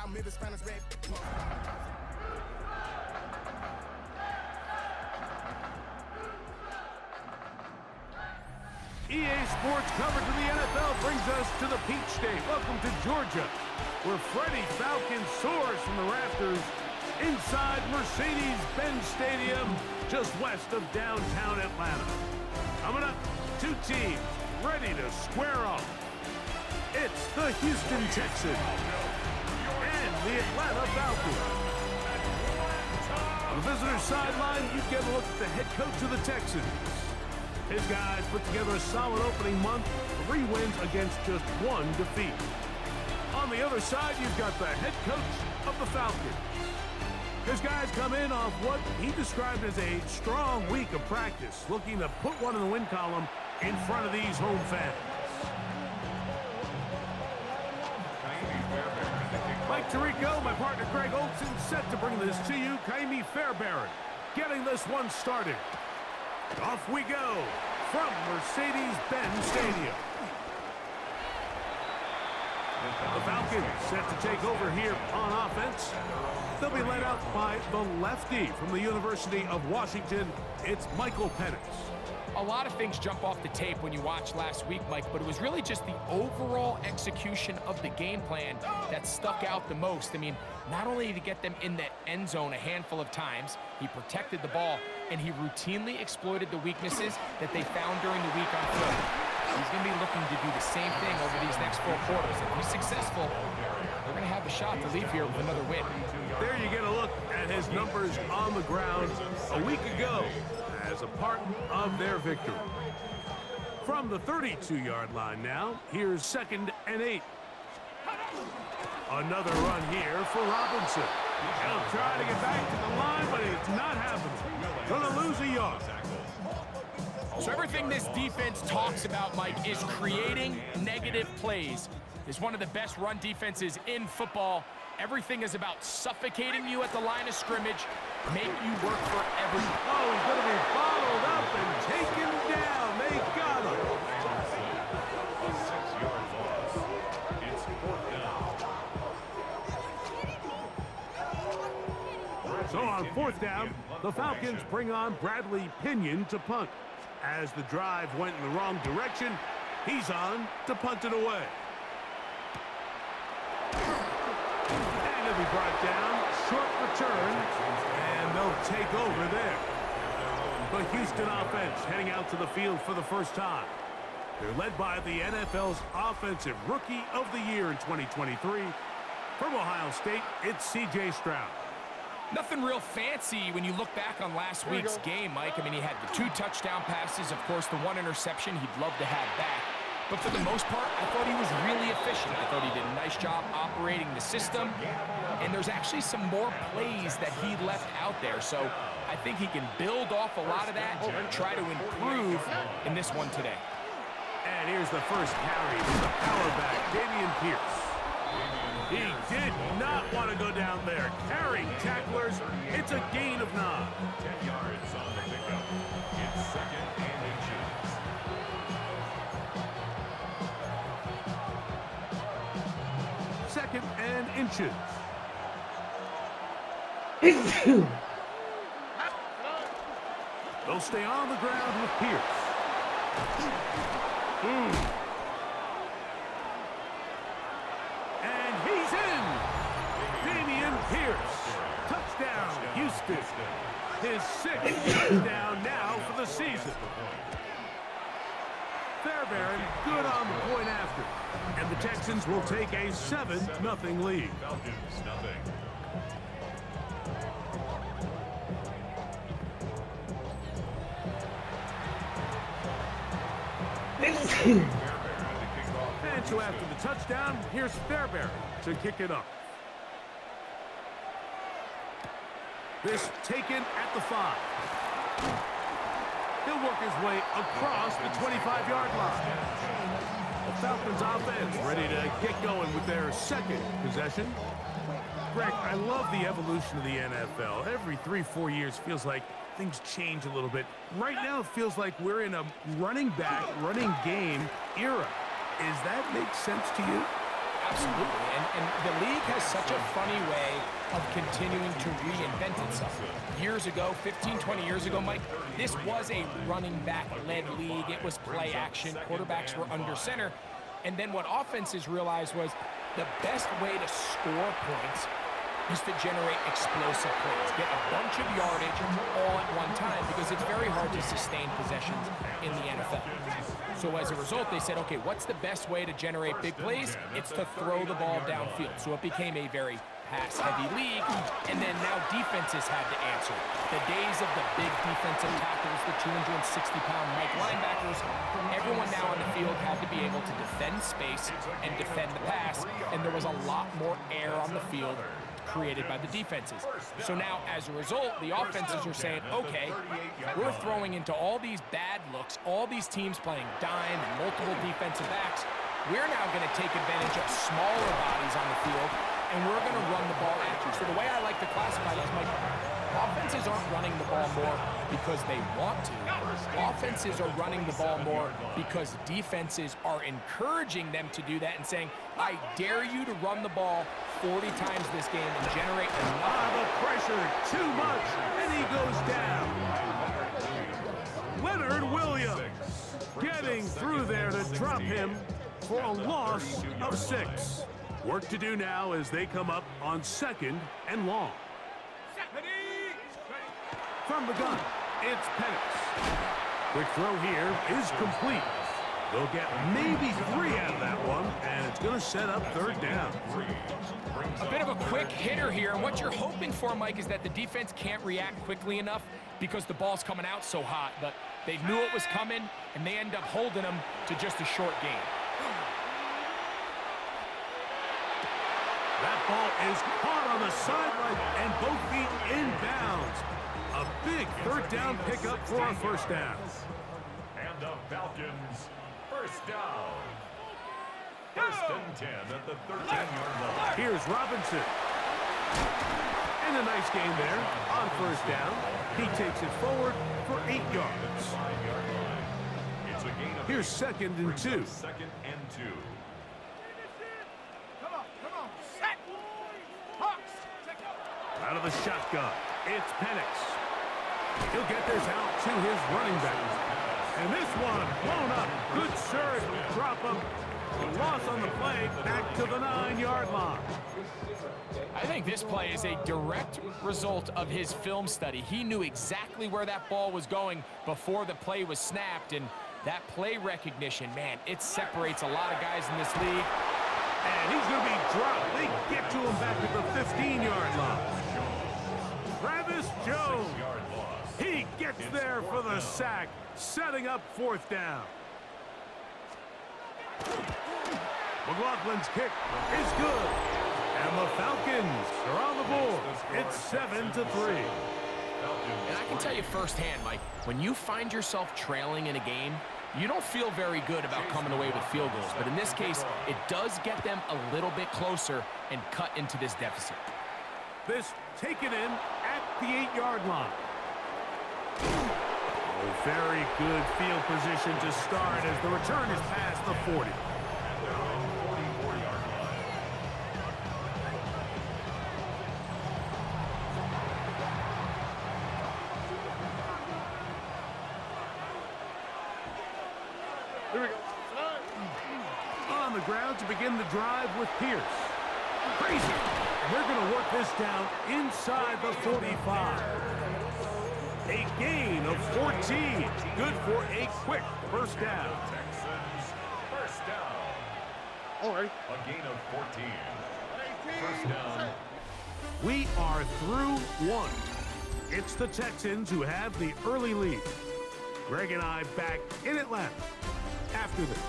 EA Sports coverage of the NFL brings us to the Peach State. Welcome to Georgia, where Freddie Falcon soars from the rafters inside Mercedes-Benz Stadium, just west of downtown Atlanta. Coming up, two teams ready to square off. It's the Houston Texans and the Atlanta Falcons. On the visitor's sideline, you get a look at the head coach of the Texans. His guys put together a solid opening month, 3 wins against just 1 defeat. On the other side, you've got the head coach of the Falcons. His guys come in off what he described as a strong week of practice, looking to put one in the win column in front of these home fans. Mike Tirico, my partner Greg Olson, set to bring this to you. Kaimi Fairbairn getting this one started. Off we go from Mercedes-Benz Stadium. The Falcons set to take over here on offense. They'll be led out by the lefty from the University of Washington. It's Michael Penix. A lot of things jump off the tape when you watch last week, Mike, but it was really just the overall execution of the game plan that stuck out the most. I mean, not only to get them in the end zone a handful of times, he protected the ball, and he routinely exploited the weaknesses that they found during the week on foot. He's going to be looking to do the same thing over these next 4 quarters. If he's successful, they're going to have a shot to leave here with another win. There you get a look at his numbers on the ground a week ago as a part of their victory. From the 32-yard line now, here's 2nd and 8. Another run here for Robinson. He'll try to get back to the line, but it's not happening. Gonna lose a yard. So everything this defense talks about, Mike, is creating negative plays. It's one of the best run defenses in football. Everything is about suffocating you at the line of scrimmage, make you work for everything. Oh, he's going to be bottled up and taken down. They got him. A 6-yard loss. It's 4th down. So on 4th down, the Falcons bring on Bradley Pinion to punt. As the drive went in the wrong direction, he's on to punt it away. And he'll be brought down, short return, and they'll take over there. The Houston offense heading out to the field for the first time. They're led by the NFL's Offensive Rookie of the Year in 2023. From Ohio State, it's C.J. Stroud. Nothing real fancy when you look back on last week's game, Mike. I mean, he had the 2 touchdown passes, of course, the 1 interception he'd love to have back. But for the most part, I thought he was really efficient. I thought he did a nice job operating the system. And there's actually some more plays that he left out there. So I think he can build off a lot of that and try to improve in this one today. And here's the first carry from the power back, Dameon Pierce. He did not want to go down there. Carrying tacklers, it's a gain of 9. 10 yards on the pickup. It's 2nd and inches. 2nd and inches. They'll stay on the ground with Pierce. And he's in. Dameon Pierce. Touchdown, Houston. His 6th touchdown now for the season. Fairbairn good on the point after. And the Texans will take a 7-0 lead. Falcons, nothing. And so after the touchdown, here's Fairbairn to kick it up. This taken at the 5. He'll work his way across the 25-yard line. The Falcons offense ready to get going with their 2nd possession. Greg, I love the evolution of the NFL. Every 3-4 years feels like things change a little bit. Right now it feels like we're in a running back, running game era. Does that make sense to you? absolutely. And the league has such a funny way of continuing to reinvent itself. Years ago, 15, 20 years ago, Mike, this was a running back-led league. It was play action. Quarterbacks were under center. And then what offenses realized was the best way to score points is to generate explosive plays, get a bunch of yardage all at one time, because it's very hard to sustain possessions in the NFL. So as a result, they said, okay, what's the best way to generate big plays? It's to throw the ball downfield. So it became a very pass-heavy league, and then now defenses had to answer. The days of the big defensive tackles, the 260-pound Mike linebackers, everyone now on the field had to be able to defend space and defend the pass, and there was a lot more air on the field created by the defenses. So now, as a result, the offenses are saying, okay, we're throwing into all these bad looks, all these teams playing dime and multiple defensive backs. We're now going to take advantage of smaller bodies on the field, and we're going to run the ball at you. So the way I like to classify this, Mike, offenses aren't running the ball more because they want to. Offenses are running the ball more because defenses are encouraging them to do that and saying, I dare you to run the ball 40 times this game and generate enough. The pressure, too much, and he goes down. Leonard Williams getting through there to drop him for a loss of 6. Work to do now as they come up on 2nd and long. From the gun, it's Penix. Quick throw here is complete. They'll get maybe 3 out of that one, and it's going to set up 3rd down. A bit of a quick hitter here, and what you're hoping for, Mike, is that the defense can't react quickly enough because the ball's coming out so hot, but they knew it was coming, and they end up holding them to just a short gain. That ball is caught on the sideline, and both feet inbounds. A big 3rd down pickup for a 1st down. And the Falcons, 1st down. 1st and 10 at the 13-yard line. Here's Robinson. And a nice game there on 1st down. He takes it forward for 8 yards. It's a gain of Here's 2nd and 2. 2nd and 2. Out of the shotgun, it's Penix. He'll get this out to his running back. And this one blown up. Good surge, drop him. The loss on the play, back to the 9-yard line. I think this play is a direct result of his film study. He knew exactly where that ball was going before the play was snapped, and that play recognition, man, it separates a lot of guys in this league. And he's going to be dropped. They get to him back at the 15-yard line. Travis Jones. He gets there for the sack, setting up 4th down. McLaughlin's kick is good. And the Falcons are on the board. It's 7-3. And I can tell you firsthand, Mike, when you find yourself trailing in a game, you don't feel very good about coming away with field goals. But in this case, it does get them a little bit closer and cut into this deficit. This taken in at the 8-yard line. Oh, very good field position to start as the return is past the 40. Here we go. On the ground to begin the drive with Pierce. Crazy. And they're going to work this down inside the 45. A gain of 14. Good for a quick 1st down. Texans, 1st down. All right. A gain of 14. 1st down. We are through 1. It's the Texans who have the early lead. Greg and I back in Atlanta after this.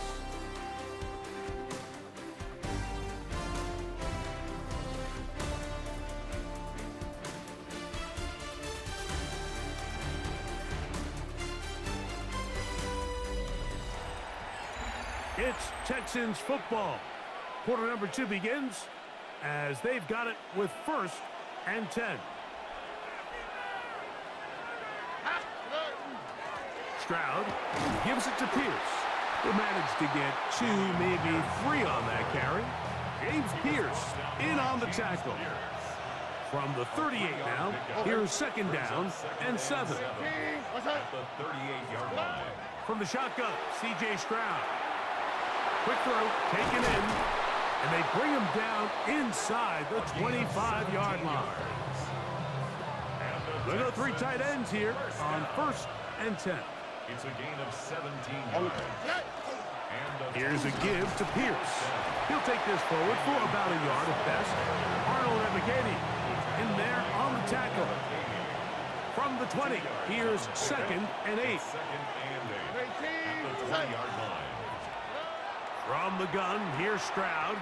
It's Texans football. Quarter number 2 begins as they've got it with 1st and 10. Stroud gives it to Pierce, who managed to get 2, maybe 3 on that carry. James Pierce in on the tackle. From the 38 now, here's second down and 7. At the 38-yard line. From the shotgun, C.J. Stroud. Quick throw, taken in, and they bring him down inside the 25-yard line. Look at the 3 tight ends here on 1st and 10. It's a gain of 17 yards. Here's a give to Pierce. He'll take this forward for about a yard at best. Arnold and in there on the tackle. From the 20, here's second and 8. At the 20-yard line. From the gun, here's Stroud.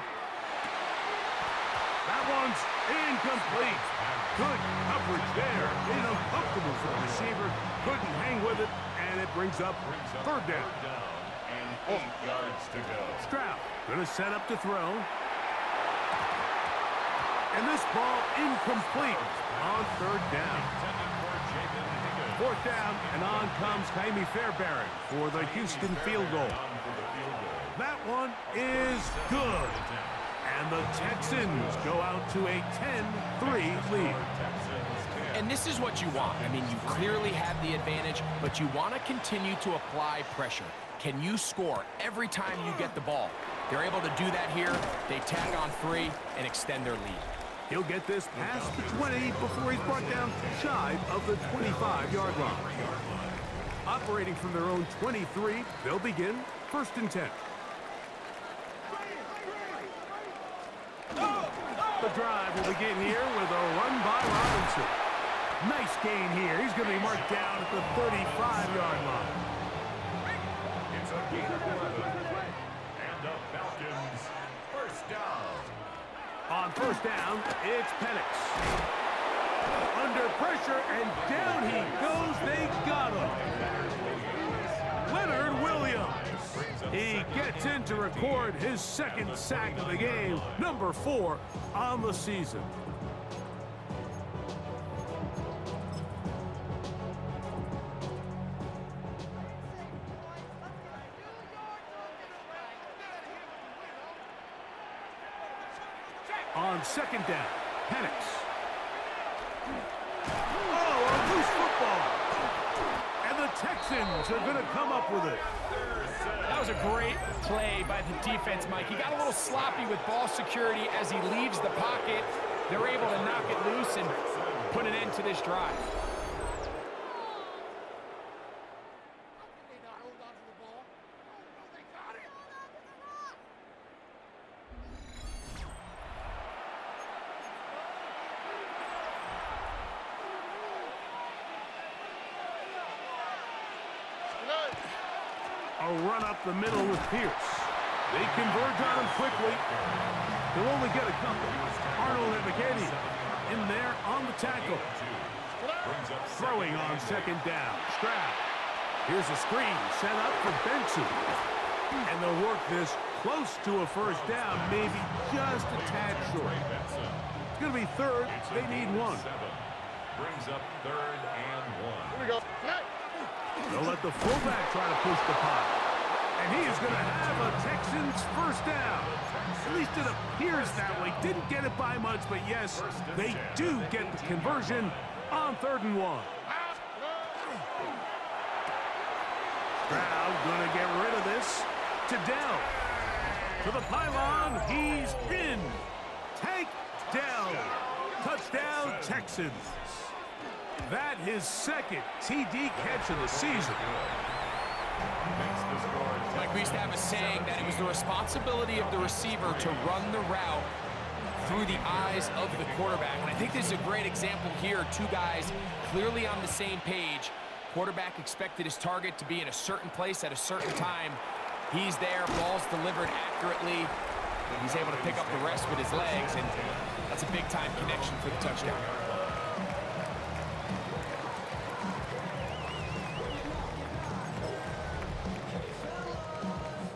That one's incomplete. Good coverage there. Made it uncomfortable for the receiver. Couldn't hang with it, and it brings up third down. And 8 yards to go. Stroud gonna set up to throw. And this ball incomplete on third down. Fourth down, and on comes Kaimi Fairbairn for the Houston field goal. That one is good. And the Texans go out to a 10-3 lead. And this is what you want. I mean, you clearly have the advantage, but you want to continue to apply pressure. Can you score every time you get the ball? They're able to do that here. They tack on 3 and extend their lead. He'll get this past the 20 before he's brought down shy of the 25-yard line. Operating from their own 23, they'll begin 1st and 10. The drive will begin here with a run by Robinson. Nice gain here. He's going to be marked down at the 35-yard line. It's a gain of 11. And the Falcons first down. On 1st down, it's Penix. Under pressure, and down he goes. They got him. Leonard Williams. He gets in to record his 2nd sack of the game, number 4 on the season. On 2nd down, Penix. Oh, a loose football. And the Texans are going to come up with it. That was a great play by the defense, Mike. He got a little sloppy with ball security as he leaves the pocket. They're able to knock it loose and put an end to this drive. A run up the middle with Pierce. They converge on him quickly. They'll only get a couple. Arnold and in there on the tackle. Throwing on 2nd down. Stroud. Here's a screen set up for Benson. And they'll work this close to a 1st down, maybe just a tad short. It's going to be 3rd. They need 1. Brings up 3rd and 1. Here we go. They'll let the fullback try to push the pile. And he is going to have a Texans 1st down. At least it appears that way. Didn't get it by much, but yes, they do get the conversion on 3rd and 1. Stroud going to get rid of this to Dell. To the pylon, he's in. Tank Dell. Touchdown, Texans. That his 2nd TD catch of the season. Like we used to have a saying that it was the responsibility of the receiver to run the route through the eyes of the quarterback. And I think this is a great example here. 2 guys clearly on the same page. Quarterback expected his target to be in a certain place at a certain time. He's there, ball's delivered accurately. He's able to pick up the rest with his legs, and that's a big-time connection for the touchdown.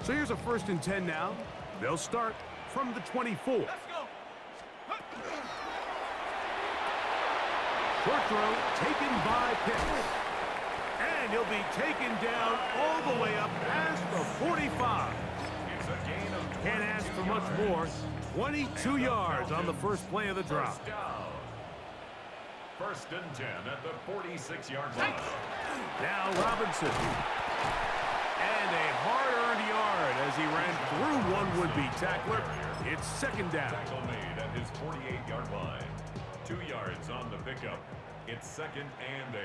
So here's a 1st and 10 now. They'll start from the 24. Let's go. Short throw taken by Pitts. And he'll be taken down all the way up past the 45. It's a gain of 22 Can't ask for much more. 22 yards on the first play of the drop. First down. First and 10 at the 46-yard line. Now Robinson. And a hard-earned yard as he ran through one would-be tackler. It's second down. Tackle made at his 48-yard line. 2 yards on the pickup. It's second and 8.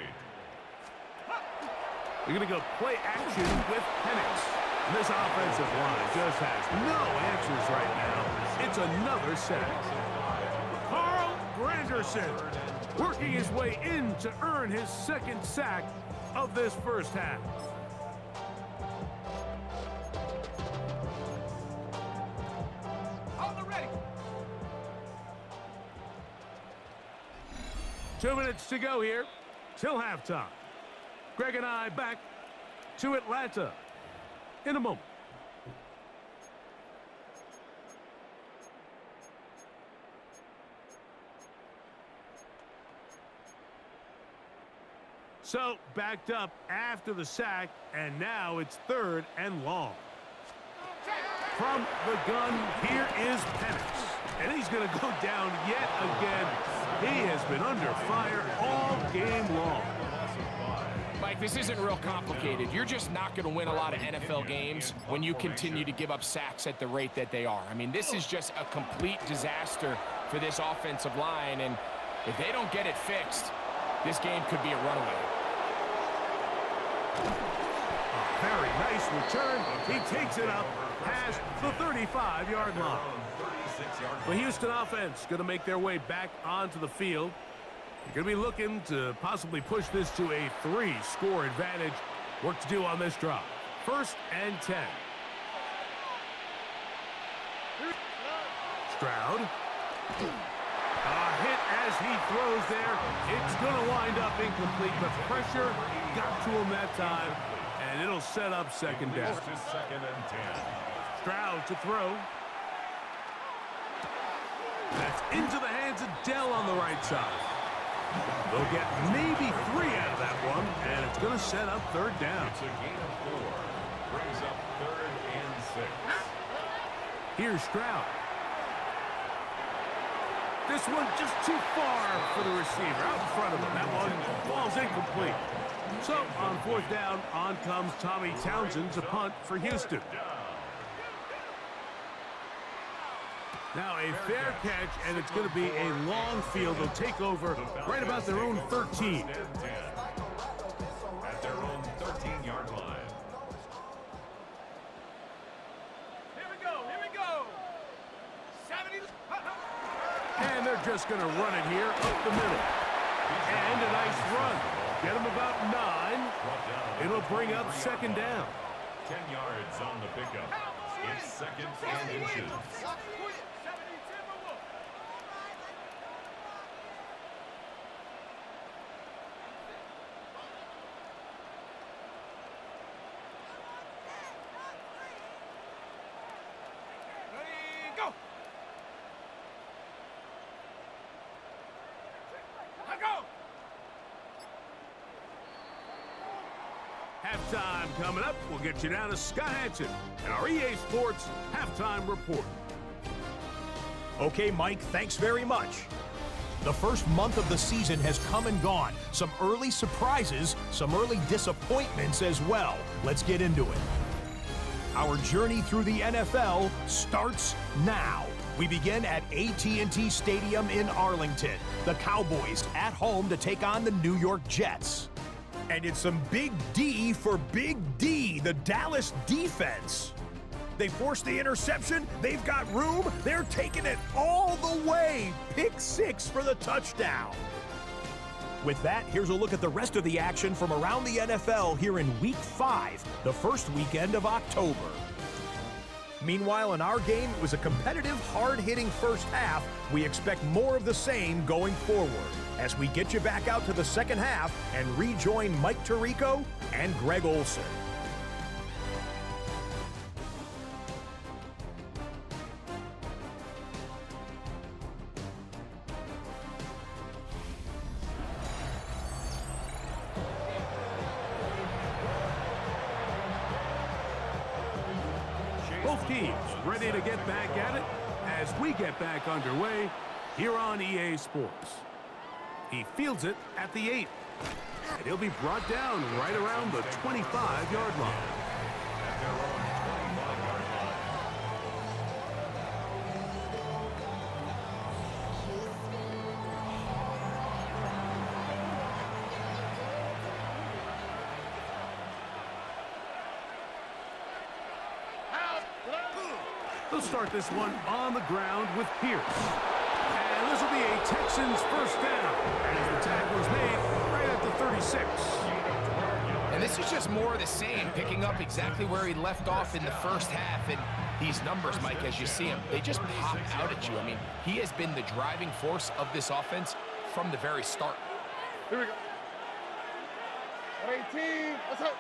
We're going to go play action with Penix. And this offensive line just has no answers right now. It's another sack. Carl Granderson working his way in to earn his second sack of this first half. On the ready. 2 minutes to go here till halftime. Greg and I back to Atlanta in a moment. So, backed up after the sack, and now it's third and long. From the gun, here is Penix. And he's going to go down yet again. He has been under fire all game long. Mike, this isn't real complicated. You're just not going to win a lot of NFL games when you continue to give up sacks at the rate that they are. I mean, this is just a complete disaster for this offensive line, and if they don't get it fixed, this game could be a runaway. Very nice return. He takes it up past the 35-yard line. The Houston offense going to make their way back onto the field. You're going to be looking to possibly push this to a 3-score advantage. Work to do on this drive. First and 10. Stroud. A hit as he throws there. It's going to wind up incomplete, but pressure got to him that time, and it'll set up second down. Second and 10. Stroud to throw. That's into the hands of Dell on the right side. They'll get maybe 3 out of that one, and it's going to set up third down. It's a gain of 4. Brings up third and 6. Here's Stroud. This one just too far for the receiver. Out in front of him. That one falls incomplete. So, on fourth down, on comes Tommy Townsend to punt for Houston. Now a fair catch, and it's going to be a long field. They'll take over right about their own 13. At their own 13-yard line. Here we go. 70. And they're just going to run it here up the middle. And a nice run. Get them about 9. It'll bring up second down. 10 yards on the pickup. It's second and inches. Halftime coming up. We'll get you down to Scott Hansen and our EA Sports Halftime Report. Okay, Mike, thanks very much. The first month of the season has come and gone. Some early surprises, some early disappointments as well. Let's get into it. Our journey through the NFL starts now. We begin at AT&T Stadium in Arlington. The Cowboys at home to take on the New York Jets. And it's some big D for Big D, the Dallas defense. They forced the interception. They've got room. They're taking it all the way. Pick 6 for the touchdown. With that, here's a look at the rest of the action from around the NFL here in Week 5, the first weekend of October. Meanwhile, in our game, it was a competitive, hard-hitting first half. We expect more of the same going forward as we get you back out to the second half and rejoin Mike Tirico and Greg Olson. Both teams ready to get back at it as we get back underway here on EA Sports. He fields it at the 8. And he'll be brought down right around the 25-yard line. At their own 25-yard line. They'll start this one on the ground with Pierce. And this will be a Texans first down as the tackle is made right at the 36. And this is just more of the same, picking up exactly where he left off in the first half. And these numbers, Mike, as you see them, they just pop out at you. I mean, he has been the driving force of this offense from the very start. Here we go. 18. What's up?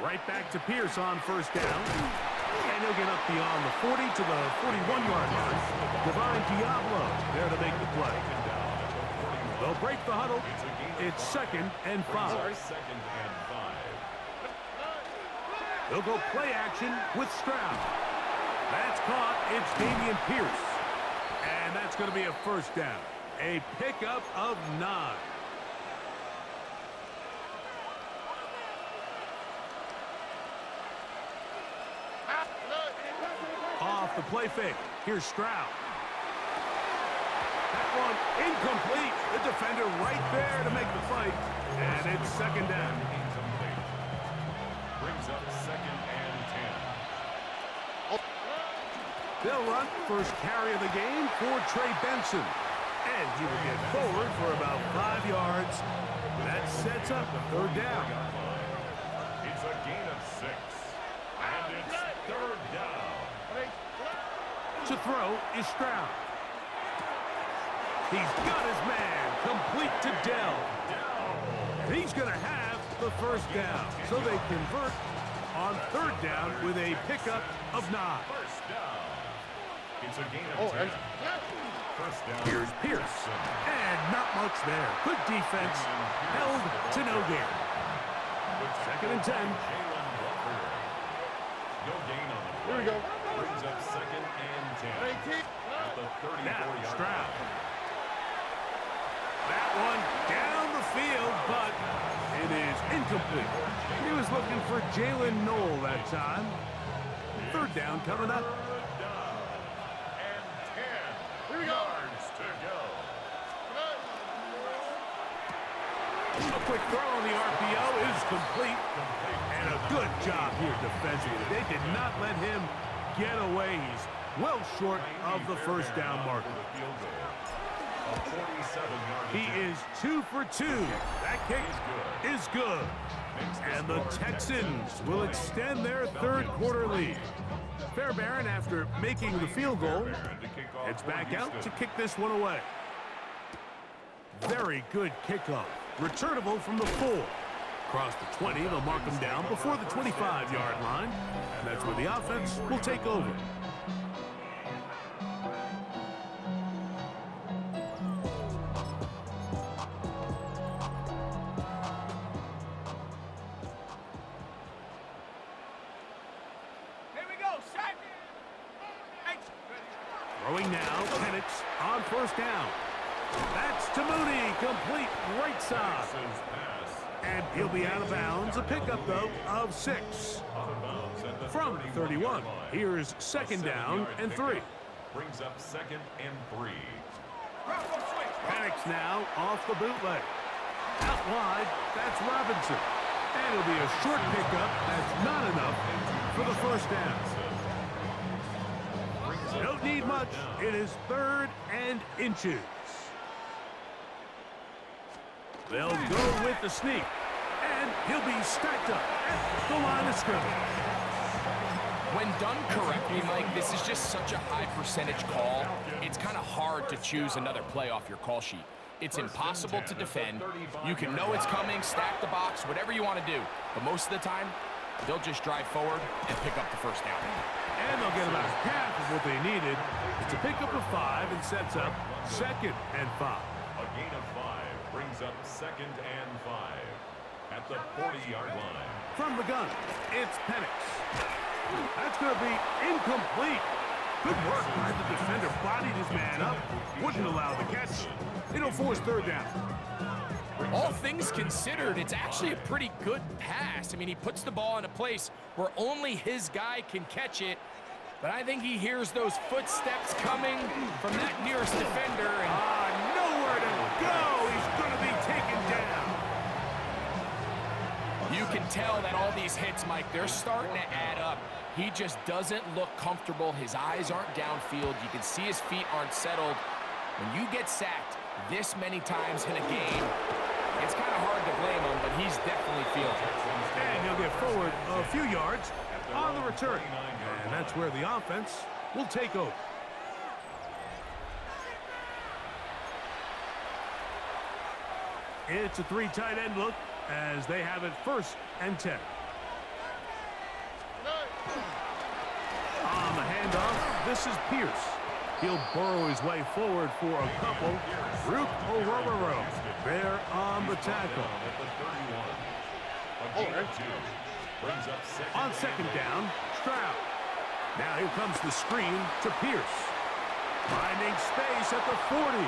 Right back to Pierce on first down. And he'll get up beyond the 40 to the 41-yard line. Divine Diablo there to make the play. They'll break the huddle. It's 2nd and 5. Second and 5. They'll go play action with Stroud. That's caught. It's Dameon Pierce. And that's going to be a first down. A pickup of 9. Off the play fake. Here's Stroud. That one incomplete. The defender right there to make the fight. And it's 2nd down. Incomplete. Brings up 2nd and 10. They'll run first carry of the game for Trey Benson. And he will get forward for about 5 yards. That sets up the 3rd down. It's a gain of 6. And it's 3rd down. To throw is Stroud. He's got his man complete to Dell. And he's going to have the first down. So they convert on 3rd down with a pickup of 9. First down. It's a gain of 10. First down. Here's Pierce. And not much there. Good defense. Held to no gain. 2nd and 10. Jalen Walker. No gain on the play. Here we go. Brings up 2nd and 10. At the 34-yard Now Stroud. line. That one down the field, but it is incomplete. He was looking for Jalen Knoll that time. 3rd down coming up. 3rd down. And 10 yards to go. A quick throw on the RPO is complete. And a good job here defensively. They did not let him get away. He's well short of the first down marker. He is 2 for 2. That kick is good. And the Texans will extend their 3rd quarter lead. Fairbairn, after making the field goal, heads back out to kick this one away. Very good kickoff. Returnable from the 4. Across the 20, they'll mark him down before the 25-yard line. And that's where the offense will take over. Throwing now, Penix on first down. That's to Mooney, complete right side. And he'll be out of bounds. A pickup, though, of 6. From the 31, here's 2nd down and 3. Brings up 2nd and 3. Penix now off the bootleg. Out wide, that's Robinson. And it'll be a short pickup. That's not enough for the first down. Don't need much. It is 3rd and inches. They'll go with the sneak. And he'll be stacked up at the line of scrimmage. When done correctly, Mike, this is just such a high percentage call. It's kind of hard to choose another play off your call sheet. It's impossible to defend. You can know it's coming, stack the box, whatever you want to do. But most of the time, they'll just drive forward and pick up the first down. And they'll get about half of what they needed. It's a pickup of 5 and sets up 2nd and 5. A gain of 5 brings up 2nd and 5 at the 40-yard line. From the gun, it's Penix. That's going to be incomplete. Good work by the defender. Bodied his man up. Wouldn't allow the catch. It'll force third down. All things considered, it's actually a pretty good pass. I mean, he puts the ball in a place where only his guy can catch it. But I think he hears those footsteps coming from that nearest defender. And nowhere to go. He's going to be taken down. You can tell that all these hits, Mike, they're starting to add up. He just doesn't look comfortable. His eyes aren't downfield. You can see his feet aren't settled. When you get sacked this many times in a game, it's kind of hard to blame him, but he's definitely feeling it. And he'll get forward a few yards on the return. And that's where the offense will take over. It's a three tight end look as they have it 1st and 10. On the handoff, this is Pierce. He'll burrow his way forward for a couple. Root O'Rororo there on the tackle. On 2nd down, Stroud. Now here comes the screen to Pierce. Finding space at the 40.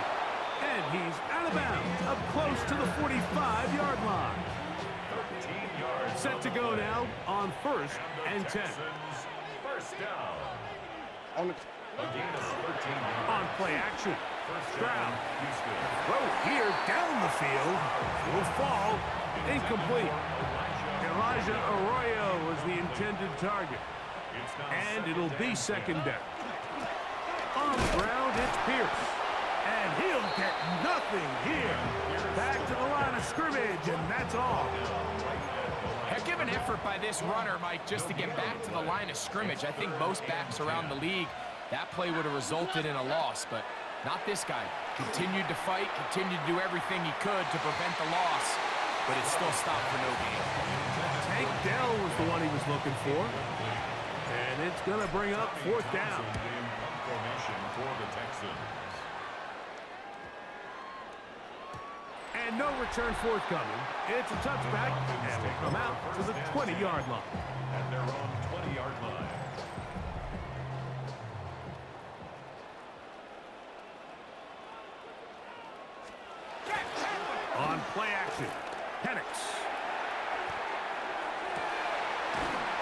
And he's out of bounds, up close to the 45-yard line. Set to go now on 1st and 10. First down. On play action. Stroud. Throw here down the field. Will fall. Incomplete. Elijah Arroyo was the intended target. And it'll be 2nd down. On the ground, it's Pierce. And he'll get nothing here. Back to the line of scrimmage, and that's all. Heck of an effort by this runner, Mike, just to get back to the line of scrimmage. I think most backs around the league, that play would have resulted in a loss, but not this guy. Continued to fight, continued to do everything he could to prevent the loss, but it still stopped for no gain. Tank Dell was the one he was looking for. And it's going to bring up 4th down. And no return forthcoming. It's a touchback, and will come out to the 20-yard line. And they're on 20-yard line. On play action, Penix.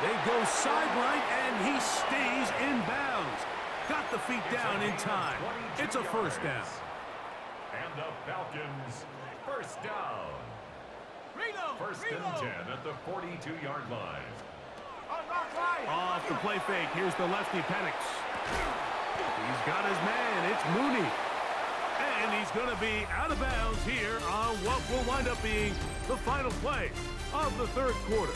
They go sideline, and he stays in bounds. Got the feet down in time. It's a 1st down. And the Falcons, 1st down. 1st and 10 at the 42-yard line. Off the play fake, here's the lefty Penix. He's got his man, it's Mooney. And he's going to be out of bounds here on what will wind up being the final play of the 3rd quarter.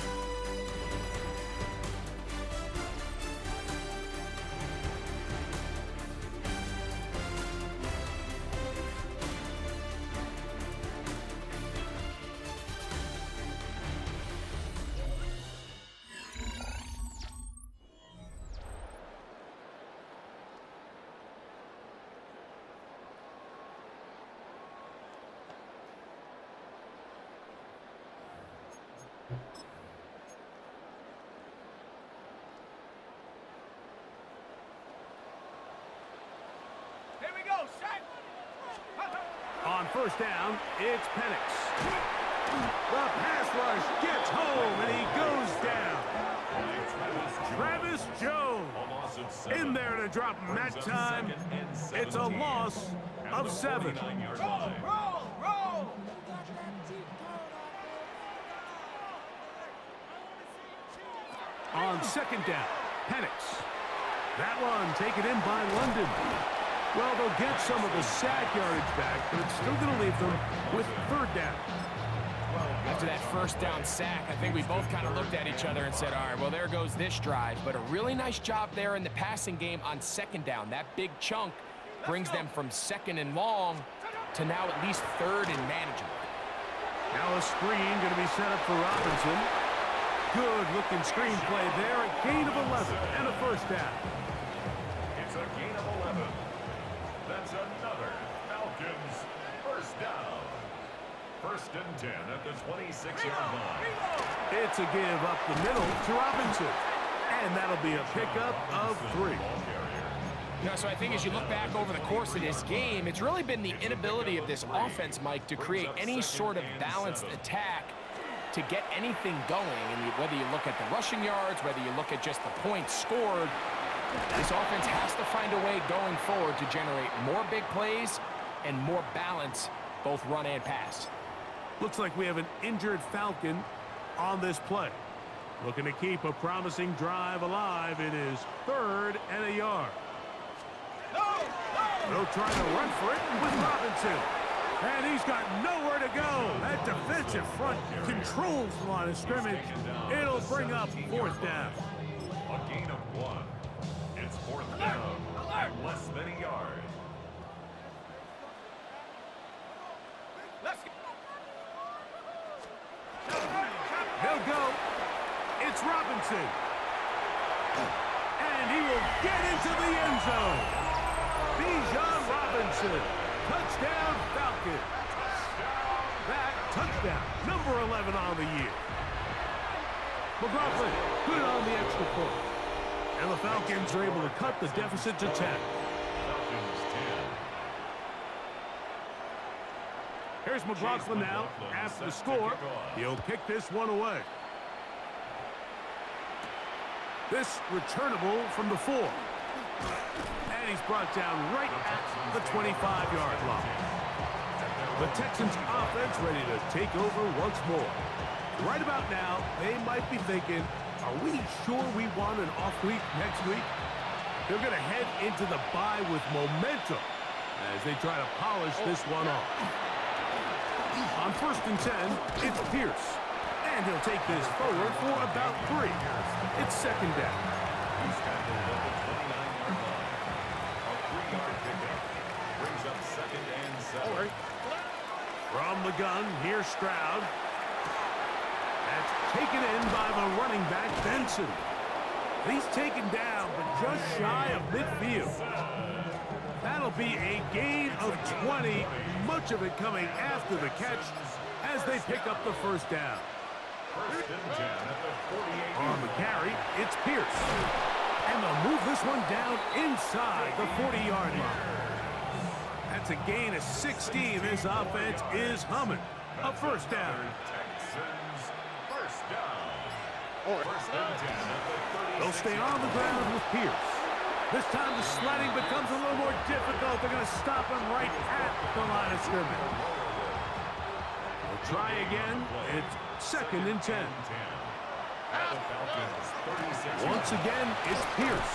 On 1st down, it's Penix. The pass rush gets home, and he goes down. Travis Jones in there to drop him that time. It's a loss of 7. On 2nd down, Penix. That one taken in by London. Well, they'll get some of the sack yardage back, but it's still going to leave them with 3rd down. After that 1st down sack, I think we both kind of looked at each other and said, all right, well, there goes this drive. But a really nice job there in the passing game on 2nd down. That big chunk brings them from 2nd and long to now at least 3rd and manageable. Now a screen going to be set up for Robinson. Good-looking screen play there. A gain of 11 and a 1st down. It's a gain of 11. That's another Falcons 1st down. 1st and 10 at the 26-yard line. It's a give up the middle to Robinson. And that'll be a pickup of 3. You know, so I think as you look back over the course of this game, it's really been the inability of this offense, Mike, to create any sort of balanced attack to get anything going. And whether you look at the rushing yards, whether you look at just the points scored, this offense has to find a way going forward to generate more big plays and more balance, both run and pass. Looks like we have an injured Falcon on this play. Looking to keep a promising drive alive. It is 3rd and a yard. They'll try to run for it with Robinson. And he's got nowhere to go. That defensive front controls the line of scrimmage. It'll bring up 4th down. A gain of 1. It's 4th down and less than a yard. He'll go. It's Robinson. And he will get into the end zone. Bijan Robinson. Touchdown, Falcons. That touchdown, number 11 on the year. McLaughlin, good on the extra point. And the Falcons are able to cut the deficit to 10. Falcons 10. Here's McLaughlin now. After the score, he'll kick this one away. This returnable from the 4. And he's brought down right at the 25-yard line. The Texans offense ready to take over once more. Right about now, they might be thinking, are we sure we want an off week next week? They're going to head into the bye with momentum as they try to polish this one off. On 1st and 10, it's Pierce. And he'll take this forward for about 3. It's 2nd down. He's tackled at the 29-yard line. A 3-yard pickup brings up 2nd and 7. From the gun, here's Stroud. That's taken in by the running back, Benson. He's taken down, but just shy of midfield. That'll be a gain of 20, much of it coming after the catch as they pick up the 1st down. 1st and 10 at the 48. On the carry, it's Pierce. And they'll move this one down inside the 40-yard line. That's a gain of 16. This offense is humming. A 1st down. Texans 1st down. 1st and 10 at the 36. They'll stay on the ground with Pierce. This time the sledding becomes a little more difficult. They're going to stop him right at the line of scrimmage. They'll try again. It's 2nd and 10. Once again, it's Pierce.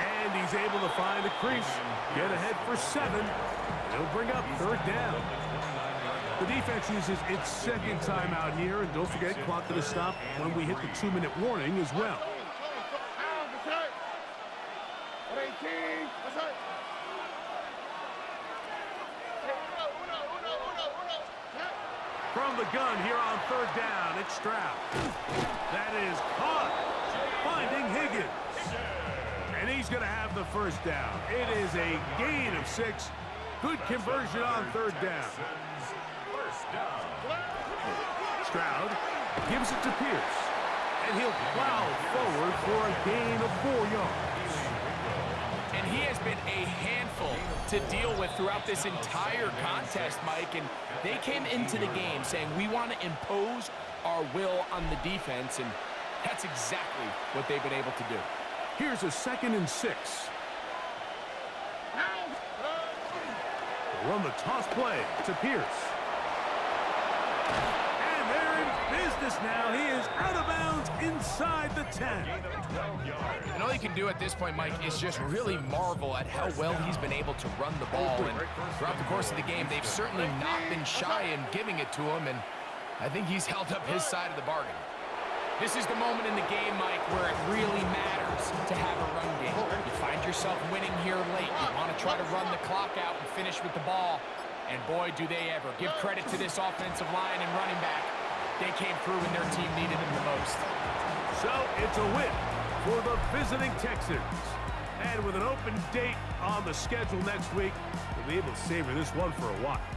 And he's able to find a crease. Get ahead for 7. He'll bring up 3rd down. The defense uses its 2nd timeout here. And don't forget, clock to the stop when we hit the 2-minute warning as well. From the gun here on 3rd down, it's Stroud. That is caught, finding Higgins. And he's going to have the 1st down. It is a gain of 6. Good conversion on 3rd down. Stroud gives it to Pierce. And he'll plow forward for a gain of 4 yards. And he has been a handful to deal with throughout this entire contest, Mike. And they came into the game saying, we want to impose our will on the defense. And that's exactly what they've been able to do. Here's a 2nd and 6. They'll run the toss play to Pierce. And they're in business now. He is out of bounds inside the 10. And all you can do at this point, Mike, is just really marvel at how well he's been able to run the ball. And throughout the course of the game, they've certainly not been shy in giving it to him. And I think he's held up his side of the bargain. This is the moment in the game, Mike, where it really matters to have a run game. You find yourself winning here late. You want to try to run the clock out and finish with the ball. And boy, do they ever. Give credit to this offensive line and running back. They came through when their team needed them the most. So it's a win for the visiting Texans. And with an open date on the schedule next week, they'll be able to savor this one for a while.